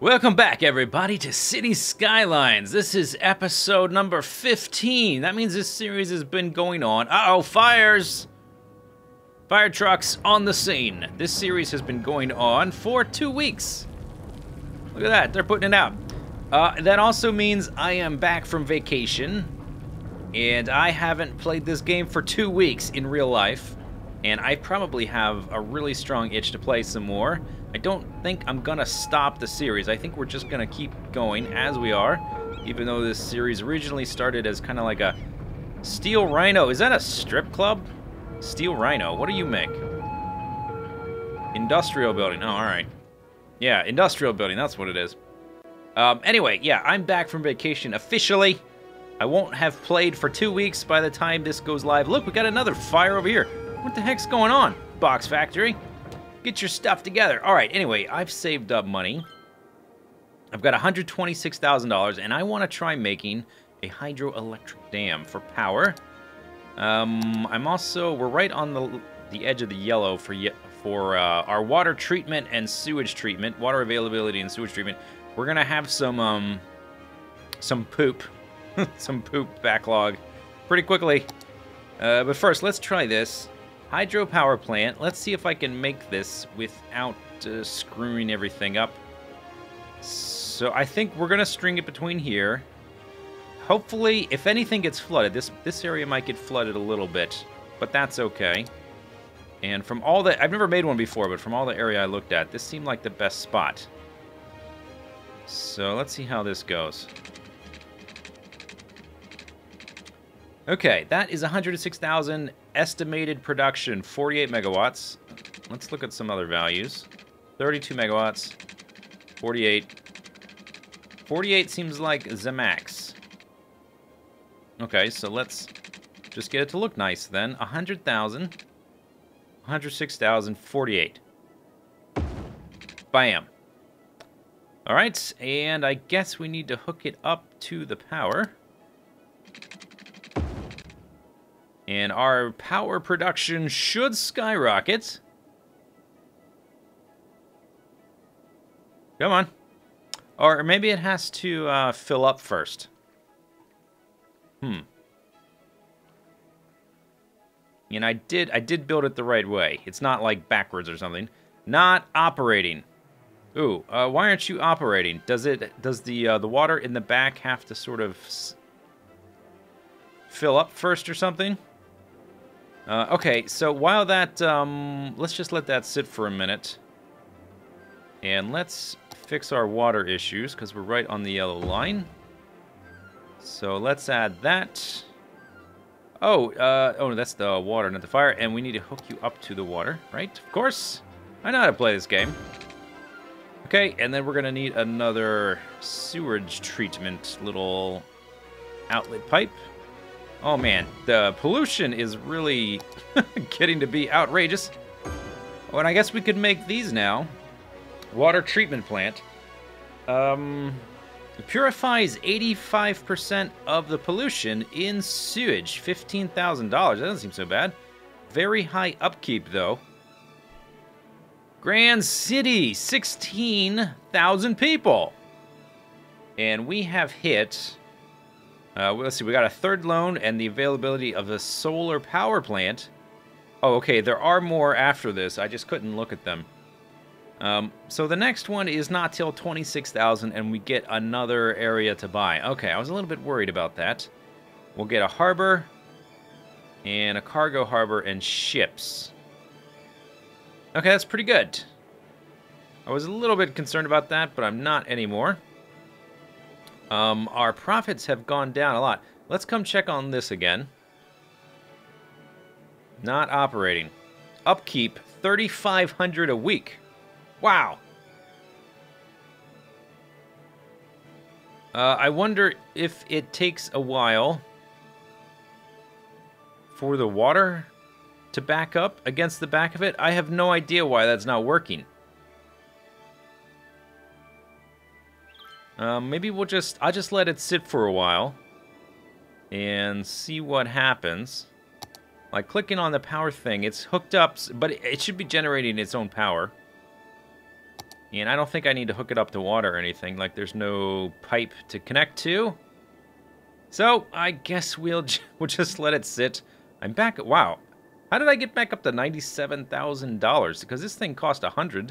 Welcome back, everybody, to City Skylines. This is episode number 15. That means this series has been going on. Uh-oh, fires! Fire trucks on the scene. This series has been going on for 2 weeks. Look at that, they're putting it out. That also means I am back from vacation, and I haven't played this game for 2 weeks in real life, and I probably have a really strong itch to play some more. I don't think I'm gonna stop the series. I think we're just gonna keep going as we are, even though this series originally started as kind of like a Steel Rhino. Is that a strip club? Steel Rhino, what do you make? Industrial building, oh, alright. Yeah, industrial building, that's what it is. Anyway, yeah, I'm back from vacation officially. I won't have played for 2 weeks by the time this goes live. Look, we got another fire over here. What the heck's going on, Box Factory? Get your stuff together. All right, anyway, I've saved up money. I've got $126,000, and I want to try making a hydroelectric dam for power. We're right on the edge of the yellow for our water treatment and sewage treatment, water availability and sewage treatment. We're gonna have some poop, some poop backlog pretty quickly. But first, let's try this. Hydropower plant. Let's see if I can make this without screwing everything up. So I think we're gonna string it between here. Hopefully, if anything gets flooded, this area might get flooded a little bit, but that's okay. And from all the, I've never made one before, but from all the area I looked at, this seemed like the best spot. So let's see how this goes. Okay, that is 106,000 estimated production, 48 megawatts. Let's look at some other values. 32 megawatts, 48. 48 seems like the max. Okay, so let's just get it to look nice then. 100,000, 106,000, 48. Bam. All right, and I guess we need to hook it up to the power. And our power production should skyrocket. Come on. Or maybe it has to fill up first. And I did build it the right way. It's not like backwards or something. Not operating. Ooh, why aren't you operating? Does the water in the back have to sort of fill up first or something? Okay, so while that, let's just let that sit for a minute. And let's fix our water issues, because we're right on the yellow line. So let's add that. Oh, that's the water, not the fire. And we need to hook you up to the water, right? Of course. I know how to play this game. Okay, and then we're going to need another sewage treatment little outlet pipe. Oh man, the pollution is really getting to be outrageous. Oh, and I guess we could make these now. Water treatment plant. It purifies 85% of the pollution in sewage. $15,000. That doesn't seem so bad. Very high upkeep, though. Grand City, 16,000 people. And we have hit... let's see, we got a third loan and the availability of a solar power plant. Oh, okay, there are more after this. I just couldn't look at them. So the next one is not till 26,000 and we get another area to buy. Okay, I was a little bit worried about that. We'll get a harbor and a cargo harbor and ships. Okay, that's pretty good. I was a little bit concerned about that, but I'm not anymore. Our profits have gone down a lot. Let's come check on this again. Not operating. Upkeep, 3,500 a week. Wow. I wonder if it takes a while for the water to back up against the back of it. I have no idea why that's not working. Maybe I'll just let it sit for a while and see what happens. Like clicking on the power thing, it's hooked up, but it should be generating its own power. And I don't think I need to hook it up to water or anything. Like, there's no pipe to connect to. So, I guess we'll just let it sit. I'm back. Wow. How did I get back up to $97,000? Because this thing cost $100.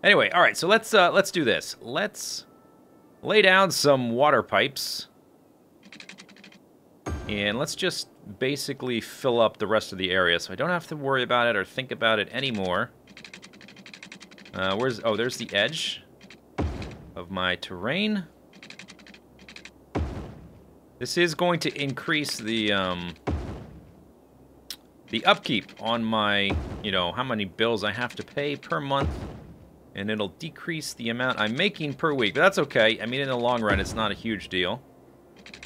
Anyway, all right. So let's do this. Let's lay down some water pipes. And let's just basically fill up the rest of the area so I don't have to worry about it or think about it anymore. Oh, there's the edge of my terrain. This is going to increase the upkeep on my, you know, how many bills I have to pay per month. And it'll decrease the amount I'm making per week. But that's okay. I mean, in the long run, it's not a huge deal.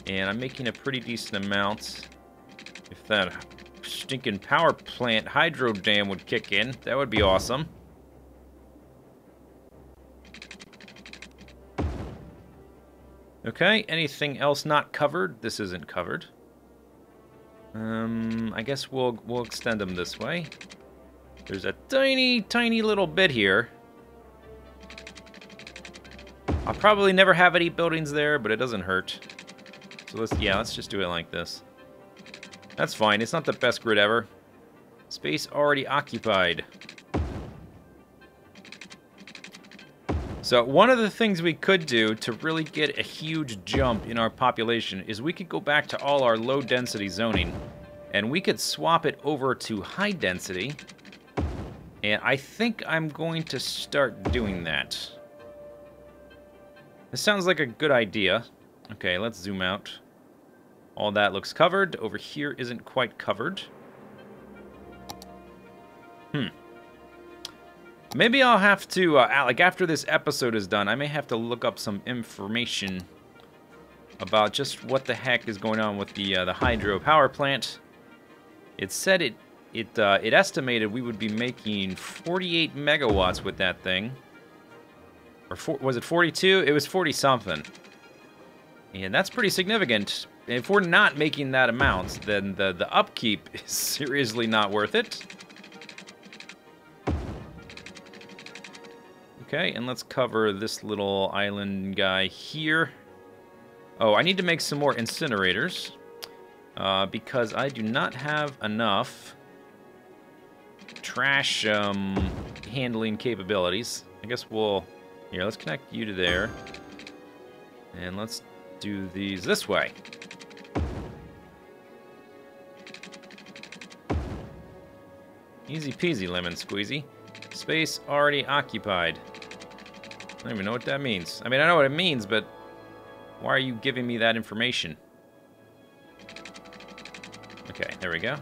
And I'm making a pretty decent amount. If that stinking power plant hydro dam would kick in, that would be awesome. Okay, anything else not covered? This isn't covered. I guess we'll extend them this way. There's a tiny, tiny little bit here. I'll probably never have any buildings there, but it doesn't hurt. So let's just do it like this. That's fine. It's not the best grid ever. Space already occupied. So one of the things we could do to really get a huge jump in our population is we could go back to all our low density zoning and we could swap it over to high density. And I think I'm going to start doing that. This sounds like a good idea. Okay, let's zoom out. All that looks covered. Over here isn't quite covered. Maybe I'll have to, like after this episode is done, I may have to look up some information about just what the heck is going on with the hydro power plant. It said it estimated we would be making 48 megawatts with that thing. Or was it 42? It was 40-something. And that's pretty significant. If we're not making that amount, then the upkeep is seriously not worth it. Okay, and let's cover this little island guy here. Oh, I need to make some more incinerators. Because I do not have enough trash handling capabilities. I guess we'll... Here, let's connect you to there. And let's do these this way. Easy peasy, lemon squeezy. Space already occupied. I don't even know what that means. I mean, I know what it means, but why are you giving me that information? Okay, there we go.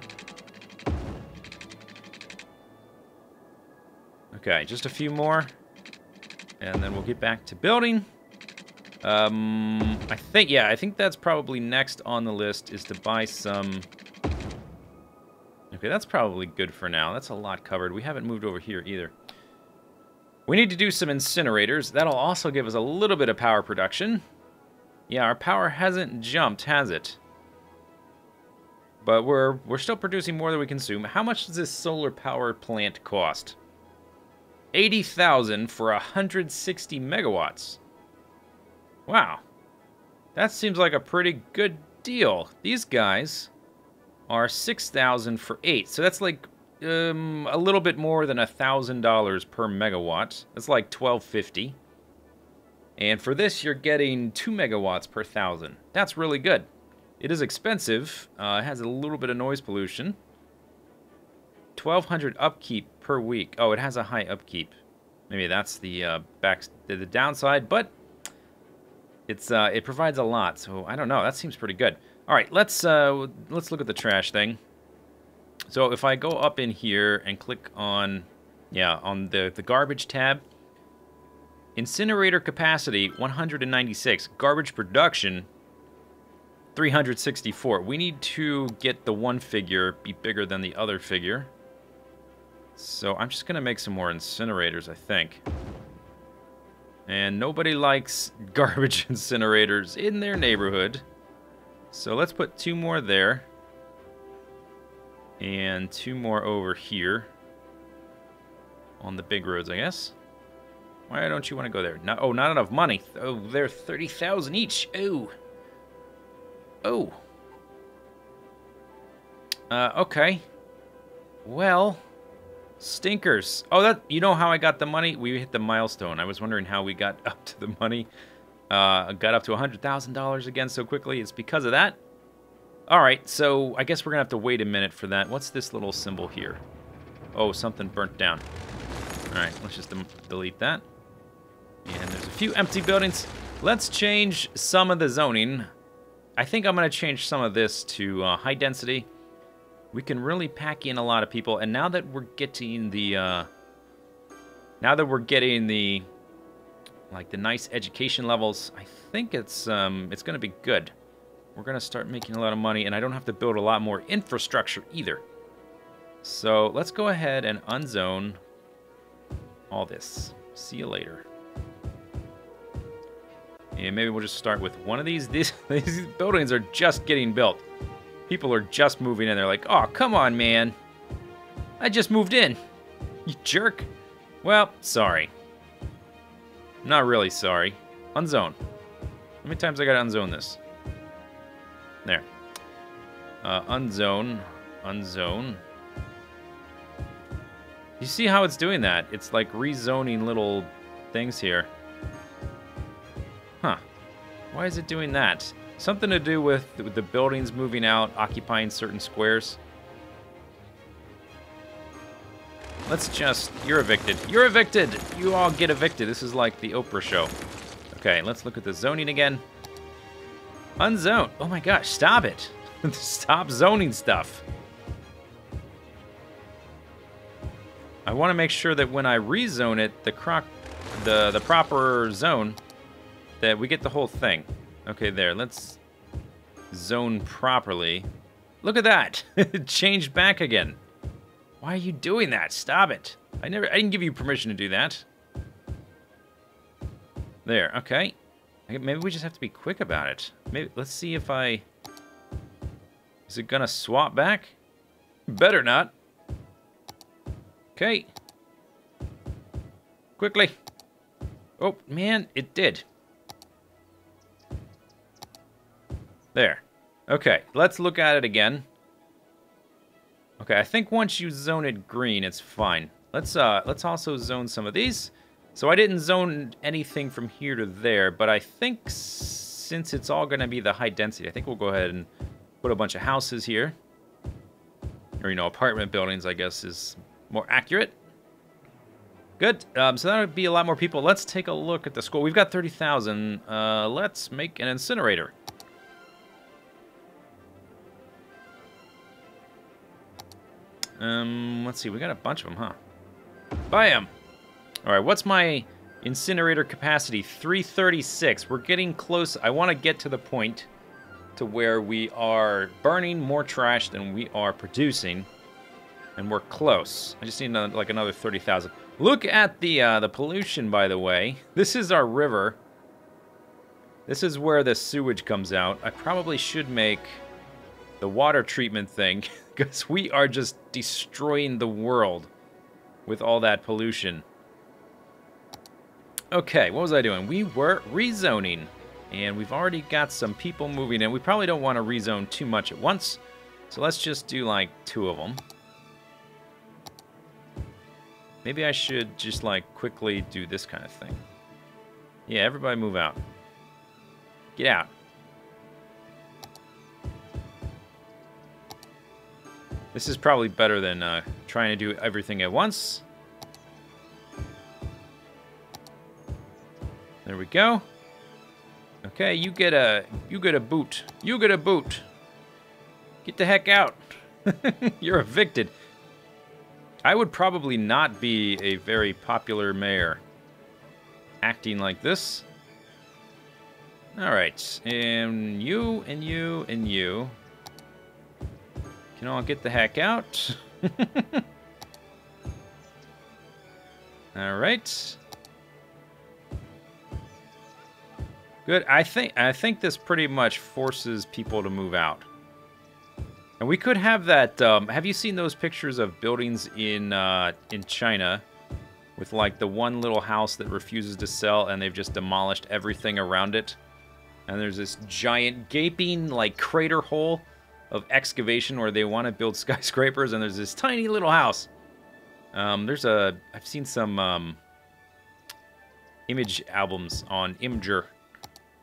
Okay, just a few more. And then we'll get back to building. I think that's probably next on the list is to buy some... Okay, that's probably good for now. That's a lot covered. We haven't moved over here either. We need to do some incinerators. That'll also give us a little bit of power production. Yeah, our power hasn't jumped, has it? But we're still producing more than we consume. How much does this solar power plant cost? 80,000 for 160 megawatts. Wow. That seems like a pretty good deal. These guys are 6,000 for 8. So that's like a little bit more than $1,000 per megawatt. That's like $1,250. And for this, you're getting 2 megawatts per 1,000. That's really good. It is expensive. It has a little bit of noise pollution. 1,200 upkeep per week. Oh, it has a high upkeep. Maybe that's the the downside, but it provides a lot. So I don't know. That seems pretty good. All right, let's look at the trash thing. So if I go up in here and click on, on the garbage tab, incinerator capacity 196, garbage production 364. We need to get the one figure be bigger than the other figure. So I'm just gonna make some more incinerators, I think. And nobody likes garbage incinerators in their neighborhood. So let's put 2 more there. And 2 more over here. On the big roads, I guess. Why don't you want to go there? No, oh, not enough money. Oh, they're 30,000 each. Oh. Oh. Okay. Well, stinkers. Oh, that, you know how I got the money? We hit the milestone. I was wondering how we got up to the money. Got up to $100,000 again so quickly. It's because of that. All right, so I guess we're gonna have to wait a minute for that. What's this little symbol here? Oh, something burnt down. All right, let's just delete that. And there's a few empty buildings. Let's change some of the zoning. I think I'm gonna change some of this to high density. We can really pack in a lot of people, and now that we're getting the, like the nice education levels, I think it's gonna be good. We're gonna start making a lot of money, and I don't have to build a lot more infrastructure either. So let's go ahead and unzone all this. See you later. And maybe we'll just start with one of these. These buildings are just getting built. People are just moving in. They're like, oh, come on, man. I just moved in. You jerk. Well, sorry. Not really sorry. Unzone. How many times I gotta unzone this? There. Unzone. Unzone. You see how it's doing that? It's like rezoning little things here. Huh. Why is it doing that? Something to do with the buildings moving out, occupying certain squares. Let's just... You're evicted. You're evicted! You all get evicted. This is like the Oprah show. Okay, let's look at the zoning again. Unzone. Oh my gosh, stop it. Stop zoning stuff. I want to make sure that when I rezone it, the proper zone, that we get the whole thing. Okay, there. Let's zone properly. Look at that. It changed back again. Why are you doing that? Stop it. I didn't give you permission to do that. There. Okay. Maybe we just have to be quick about it. Maybe let's see if I... Is it gonna swap back? Better not. Okay. Quickly. Oh, man, it did. There. Okay, let's look at it again. Okay, I think once you zone it green, it's fine. Let's also zone some of these. So I didn't zone anything from here to there, but I think since it's all gonna be the high density, I think we'll go ahead and put a bunch of houses here. Or, you know, apartment buildings, I guess, is more accurate. Good. So that would be a lot more people. Let's take a look at the school. We've got 30,000. Let's make an incinerator. Let's see. We got a bunch of them, huh? Bam! All right, what's my incinerator capacity? 336. We're getting close. I want to get to the point to where we are burning more trash than we are producing. And we're close. I just need another, like another 30,000. Look at the pollution, by the way. This is our river. This is where the sewage comes out. I probably should make the water treatment thing, because we are just destroying the world with all that pollution. Okay, what was I doing? We were rezoning, and we've already got some people moving in. We probably don't want to rezone too much at once, so let's just do like 2 of them. Maybe I should just like quickly do this kind of thing. Yeah, everybody move out. Get out. This is probably better than trying to do everything at once. There we go. Okay, you get a boot. You get a boot. Get the heck out. You're evicted. I would probably not be a very popular mayor acting like this. All right, and you and you and you can all get the heck out. All right. Good. I think this pretty much forces people to move out. And we could have that. Have you seen those pictures of buildings in China, with like the one little house that refuses to sell, and they've just demolished everything around it. And there's this giant gaping like crater hole of excavation where they want to build skyscrapers, and there's this tiny little house. I've seen some image albums on Imgur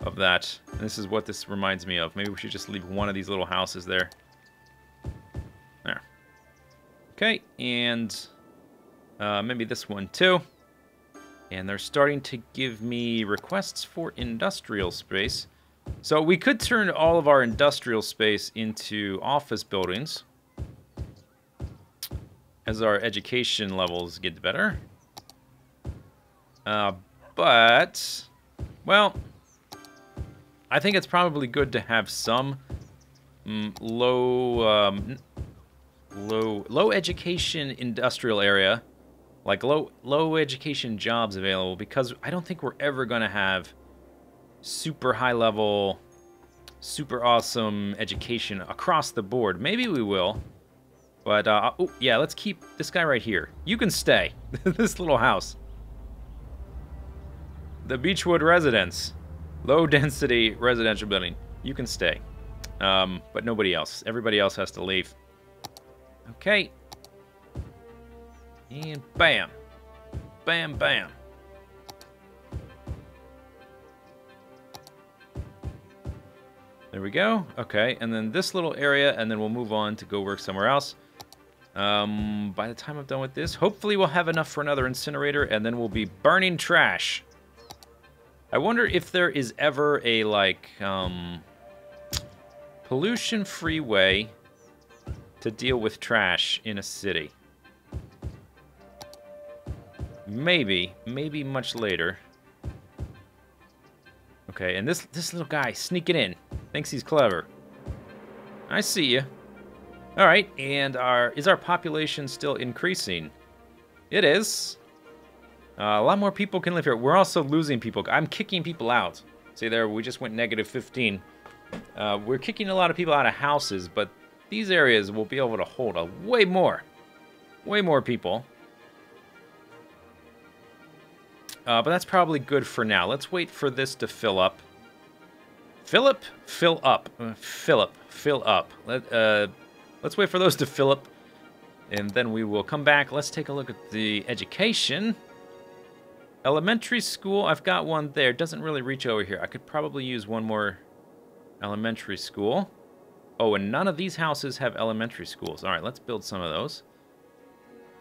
of that, and this is what this reminds me of. Maybe we should just leave one of these little houses there. There. Okay, and maybe this one too. And they're starting to give me requests for industrial space. So we could turn all of our industrial space into office buildings as our education levels get better. But, well, I think it's probably good to have some low education industrial area, like low education jobs available, because I don't think we're ever going to have super high level, super awesome education across the board. Maybe we will, but oh yeah, let's keep this guy right here. You can stay. This little house, the Beechwood Residence, low density residential building. You can stay, but nobody else. Everybody else has to leave. Okay, and bam, bam, bam. There we go. Okay, and then this little area, and then we'll move on to go work somewhere else. By the time I'm done with this, hopefully we'll have enough for another incinerator, and then we'll be burning trash. I wonder if there is ever a, like, pollution-free way to deal with trash in a city. Maybe much later. Okay, and this little guy sneaking in. Thinks he's clever. I see you. All right, and is our population still increasing? It is. A lot more people can live here. We're also losing people. I'm kicking people out. See there, we just went -15. We're kicking a lot of people out of houses, but these areas will be able to hold way more people. But that's probably good for now. Let's wait for this to fill up. Fill up. Let's wait for those to fill up, and then we will come back. Let's take a look at the education. Elementary school, I've got one there. Doesn't really reach over here. I could probably use one more elementary school. Oh, and none of these houses have elementary schools. All right, let's build some of those.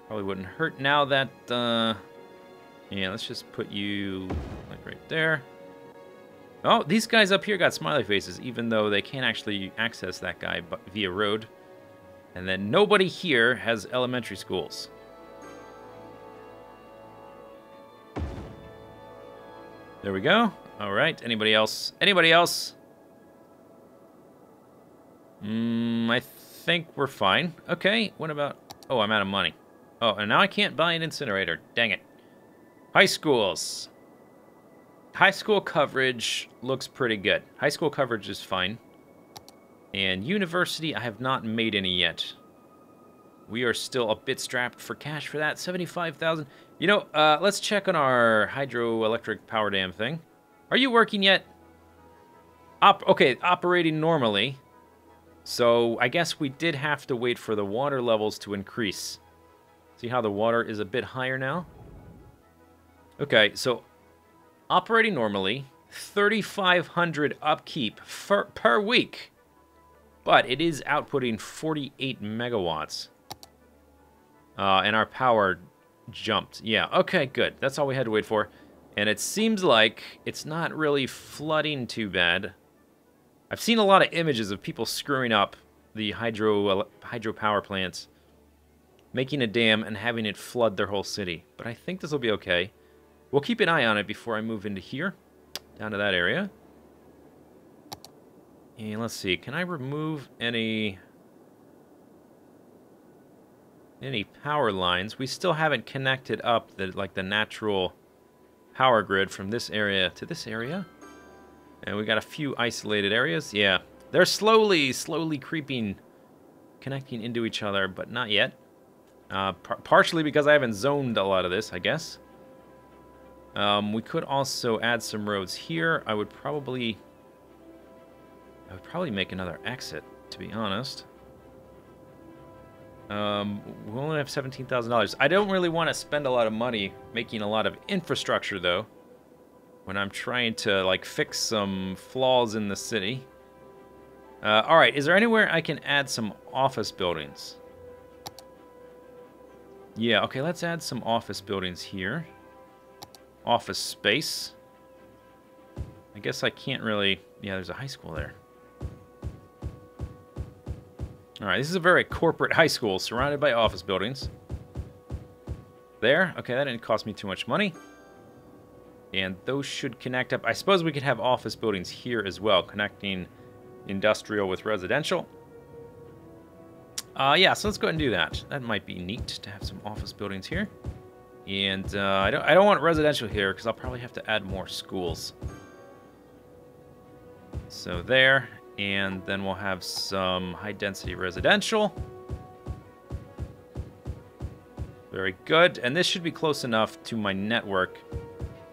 Probably wouldn't hurt now that, yeah, let's just put you like right there. Oh, these guys up here got smiley faces, even though they can't actually access that guy via road. And then nobody here has elementary schools. There we go. All right. Anybody else? Anybody else? I think we're fine. Okay. What about... Oh, I'm out of money. Oh, and now I can't buy an incinerator. Dang it. High schools. High school coverage looks pretty good. High school coverage is fine. And university, I have not made any yet. We are still a bit strapped for cash for that. 75,000. You know, let's check on our hydroelectric power dam thing. Are you working yet? Okay, operating normally. So I guess we did have to wait for the water levels to increase. See how the water is a bit higher now? Okay, so operating normally, 3,500 upkeep per week. But it is outputting 48 megawatts. And our power jumped. Yeah, okay, good. That's all we had to wait for. And it seems like it's not really flooding too bad. I've seen a lot of images of people screwing up the hydropower plants, making a dam and having it flood their whole city. But I think this will be okay. We'll keep an eye on it before I move into here, down to that area. And let's see, can I remove any power lines? We still haven't connected up the natural power grid from this area to this area. And we got a few isolated areas. Yeah, they're slowly creeping, connecting into each other, but not yet. Partially because I haven't zoned a lot of this, I guess. We could also add some roads here. I would probably make another exit, to be honest. We only have $17,000. I don't really want to spend a lot of money making a lot of infrastructure, though, when I'm trying to, like, fix some flaws in the city. Alright, is there anywhere I can add some office buildings? Yeah, okay, let's add some office buildings here. Office space. I guess I can't really... Yeah, there's a high school there. Alright, this is a very corporate high school, surrounded by office buildings. There. Okay, that didn't cost me too much money. And those should connect up. I suppose we could have office buildings here as well, connecting industrial with residential. Yeah, so let's go ahead and do that. That might be neat to have some office buildings here. And I don't want residential here because I'll probably have to add more schools. So there, and then we'll have some high-density residential. Very good, and this should be close enough to my network.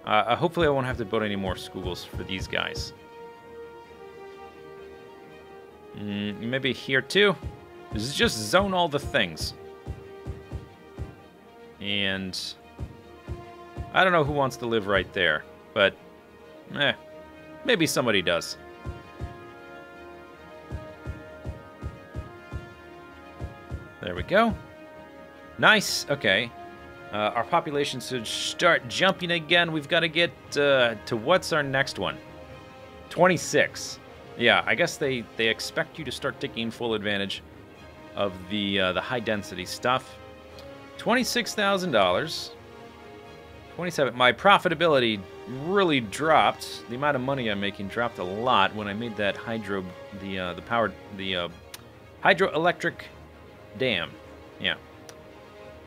Hopefully I won't have to build any more schools for these guys. Maybe here too. This is just zone all the things. And I don't know who wants to live right there, but maybe somebody does. There we go. Nice. Okay. Our population should start jumping again. We've got to get to what's our next one? 26. Yeah, I guess they expect you to start taking full advantage of the high density stuff. $26,000. 27. My profitability really dropped. The amount of money I'm making dropped a lot when I made that hydroelectric dam. Yeah.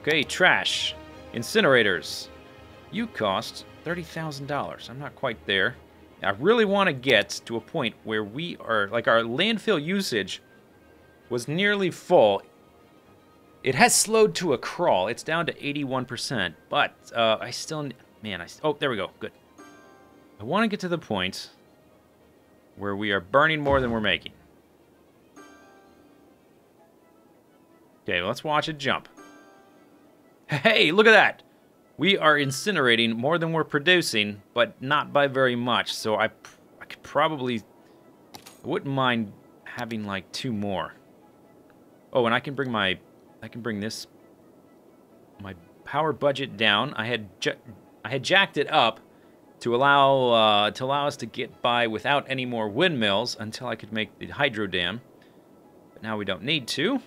Okay, trash. Incinerators. You cost $30,000. I'm not quite there. I really want to get to a point where we are, like, our landfill usage was nearly full. It has slowed to a crawl. It's down to 81%, but I still, man, oh, there we go. Good. I want to get to the point where we are burning more than we're making. Okay, let's watch it jump. Hey, look at that. We are incinerating more than we're producing, but not by very much. So I could probably, I wouldn't mind having like 2 more. Oh, and I can bring my power budget down. I had jacked it up to allow us to get by without any more windmills until I could make the hydro dam. But now we don't need to.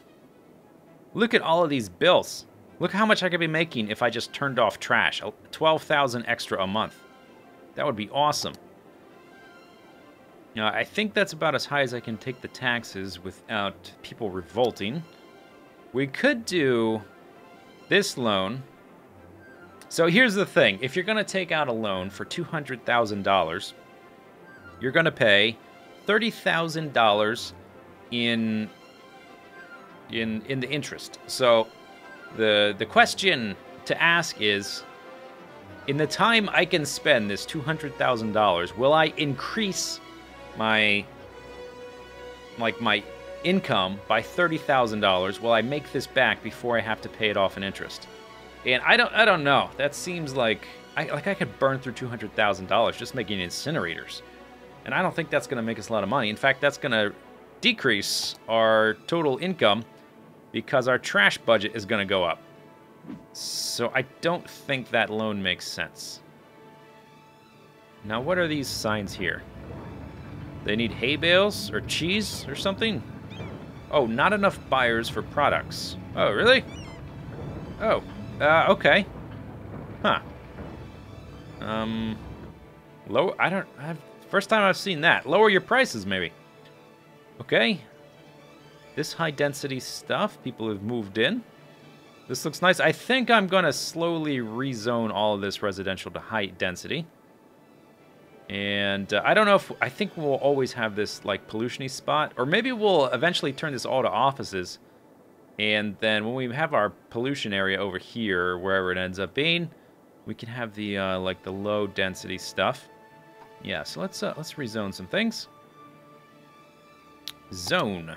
Look at all of these bills. Look how much I could be making if I just turned off trash. 12,000 extra a month. That would be awesome. Now, I think that's about as high as I can take the taxes without people revolting. We could do this loan. So here's the thing. If you're going to take out a loan for $200,000, you're going to pay $30,000 in the interest. So the question to ask is, in the time I can spend this $200,000, will I increase my income by $30,000? Will I make this back before I have to pay it off in interest? And I don't know. That seems like I could burn through $200,000 just making incinerators, and I don't think that's going to make us a lot of money. In fact, that's going to decrease our total income because our trash budget is going to go up. So I don't think that loan makes sense. Now, what are these signs here? They need hay bales or cheese or something? Oh, not enough buyers for products. Oh, really? Oh, okay. Huh. First time I've seen that. Lower your prices, maybe. Okay. This high-density stuff, people have moved in. This looks nice. I think I'm going to slowly rezone all of this residential to high-density. And I don't know if... I think we'll always have this, like, pollution-y spot. Or maybe we'll eventually turn this all to offices. And then when we have our pollution area over here, wherever it ends up being, We can have the like the low density stuff. Yeah, so let's rezone some things. Zone.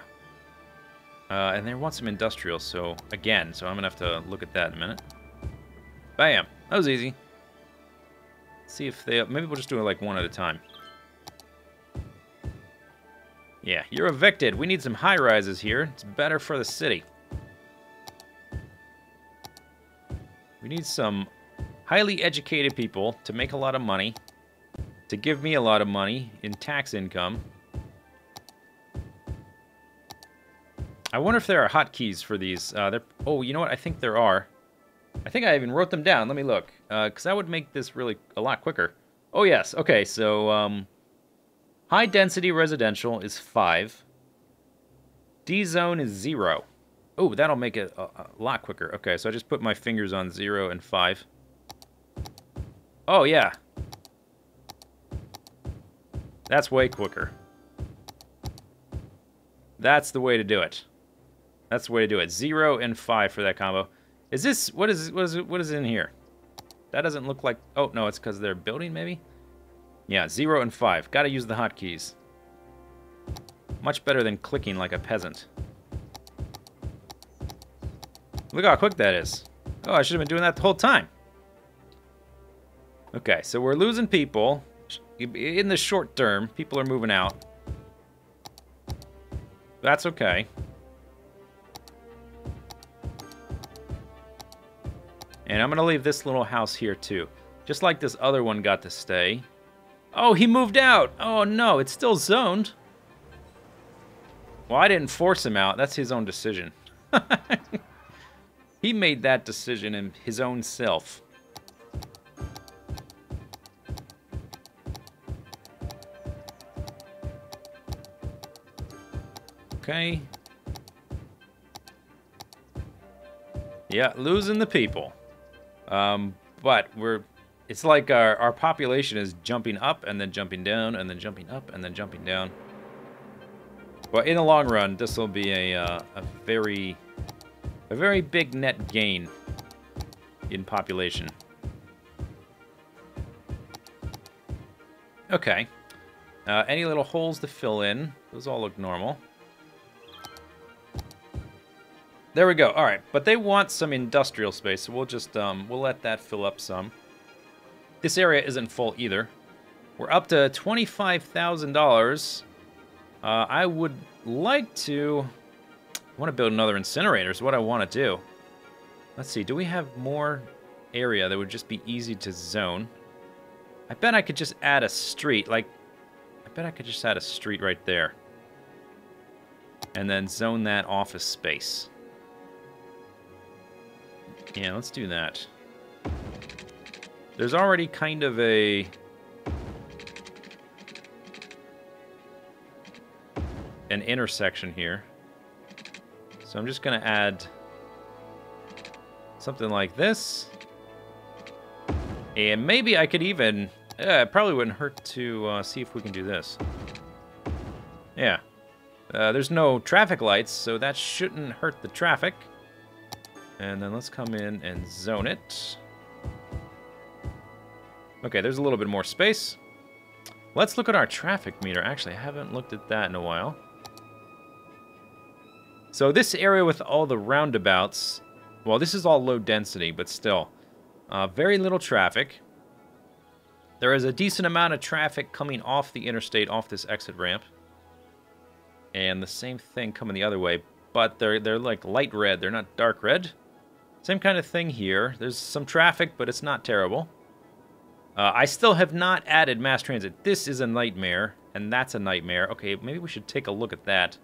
And they want some industrial, so again, so I'm gonna have to look at that in a minute. Bam! That was easy. Let's see if they, maybe we'll just do it like one at a time. Yeah, you're evicted. We need some high rises here. It's better for the city. We need some highly educated people to make a lot of money, to give me a lot of money in tax income. I wonder if there are hotkeys for these. Oh, you know what? I think there are. I think I even wrote them down. Let me look, because that would make this really a lot quicker. Oh, yes. Okay, so high density residential is 5. D-zone is 0. Oh, that'll make it a lot quicker. Okay, so I just put my fingers on 0 and 5. Oh, yeah. That's way quicker. That's the way to do it. That's the way to do it. 0 and 5 for that combo. Is this, what is in here? That doesn't look like, oh, no, it's because they're building, maybe? Yeah, 0 and 5. Gotta use the hotkeys. Much better than clicking like a peasant. Look how quick that is. Oh, I should have been doing that the whole time. Okay, so we're losing people. In the short term, people are moving out. That's okay. And I'm going to leave this little house here, too. Just like this other one got to stay. Oh, he moved out! Oh, no, it's still zoned. Well, I didn't force him out. That's his own decision. He made that decision in his own self. Okay. Yeah, losing the people. But it's like our population is jumping up and then jumping down and then jumping up and then jumping down. Well, in the long run, this will be a very big net gain in population. Okay. Any little holes to fill in? Those all look normal. There we go. All right, but they want some industrial space, so we'll just we'll let that fill up some. This area isn't full either. We're up to $25,000. I would like to. I want to build another incinerator. Is what I want to do. Let's see. Do we have more area that would just be easy to zone? I bet I could just add a street. Like, I bet I could just add a street right there, and then zone that office space. Yeah, let's do that. There's already kind of an intersection here. So I'm just going to add something like this. And maybe I could even... it probably wouldn't hurt to see if we can do this. Yeah. There's no traffic lights, so that shouldn't hurt the traffic. And then let's come in and zone it. Okay, there's a little bit more space. Let's look at our traffic meter. Actually, I haven't looked at that in a while. So this area with all the roundabouts, well, this is all low density, but still, very little traffic. There is a decent amount of traffic coming off the interstate, off this exit ramp. And the same thing coming the other way, but they're like light red, they're not dark red. Same kind of thing here. There's some traffic, but it's not terrible. I still have not added mass transit. This is a nightmare, and that's a nightmare. Okay, maybe we should take a look at that.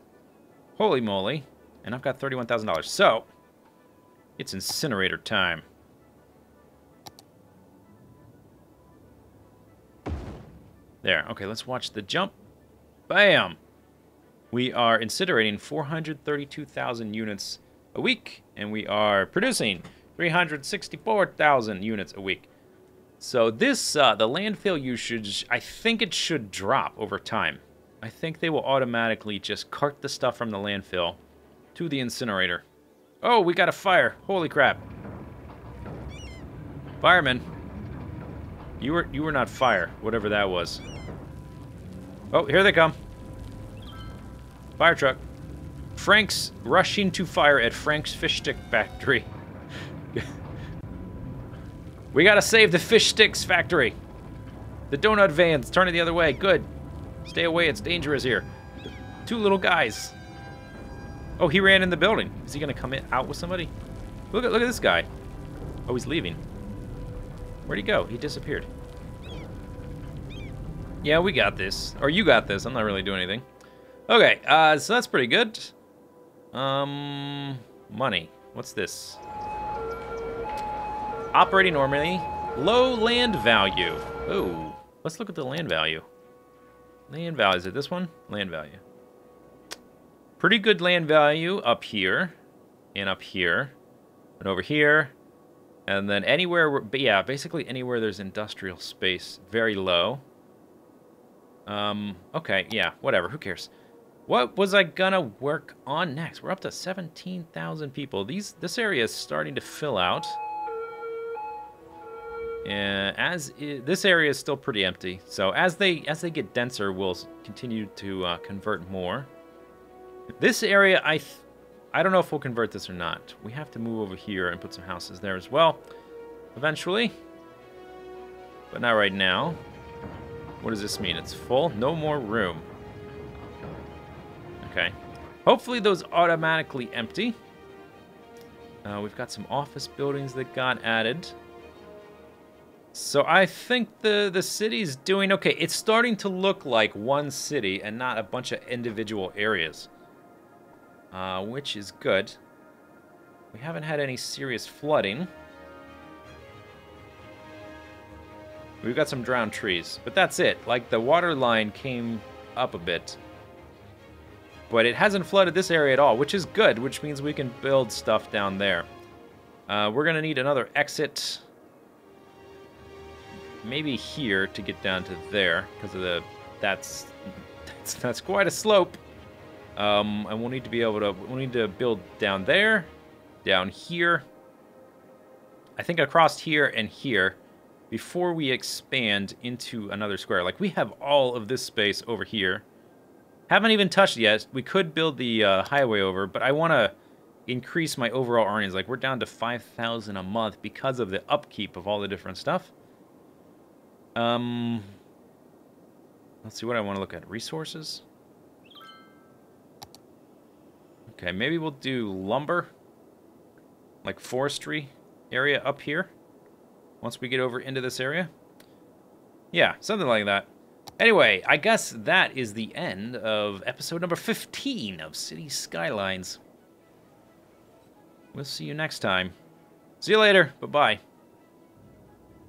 Holy moly. And I've got $31,000. So, it's incinerator time. There. Okay, let's watch the jump. Bam! We are incinerating 432,000 units a week, and we are producing 364,000 units a week. So this, the landfill usage, I think it should drop over time. I think they will automatically just cart the stuff from the landfill to the incinerator. Oh, we got a fire. Holy crap. Firemen. You were not fire, whatever that was. Oh, here they come. Fire truck. Frank's rushing to fire at Frank's fish stick factory. We gotta save the fish sticks factory. The donut vans, turn it the other way. Good. Stay away, it's dangerous here. Two little guys. Oh, he ran in the building. Is he gonna come out with somebody? Look at this guy. Oh, he's leaving. Where'd he go? He disappeared. Yeah, we got this. Or you got this. I'm not really doing anything. Okay, so that's pretty good. Money. What's this? Operating normally. Low land value. Oh, let's look at the land value. Land value. Is it this one? Land value. Pretty good land value up here. And up here. And over here. And then anywhere, but yeah, basically anywhere there's industrial space. Very low. Okay, yeah, whatever, who cares? What was I gonna work on next? We're up to 17,000 people. This area is starting to fill out. This area is still pretty empty. So as they get denser, we'll continue to convert more. This area, I don't know if we'll convert this or not. We have to move over here and put some houses there as well, eventually. But not right now. What does this mean? It's full? No more room. Okay. Hopefully those automatically empty. We've got some office buildings that got added. So I think the city's doing okay. It's starting to look like one city and not a bunch of individual areas. Which is good. We haven't had any serious flooding. We've got some drowned trees, but that's it. Like, the water line came up a bit. But it hasn't flooded this area at all, which is good, which means we can build stuff down there. We're going to need another exit. Maybe here to get down to there, because of the... That's quite a slope. And we'll need to be able to... We'll need to build down there, down here. I think across here and here. Before we expand into another square. Like, we have all of this space over here. Haven't even touched it yet. We could build the highway over, but I want to increase my overall earnings. Like, we're down to 5,000 a month because of the upkeep of all the different stuff. Let's see what I want to look at. Resources? Okay, maybe we'll do lumber. Like, forestry area up here. Once we get over into this area. Yeah, something like that. Anyway, I guess that is the end of episode number 15 of City Skylines. We'll see you next time. See you later. Bye-bye.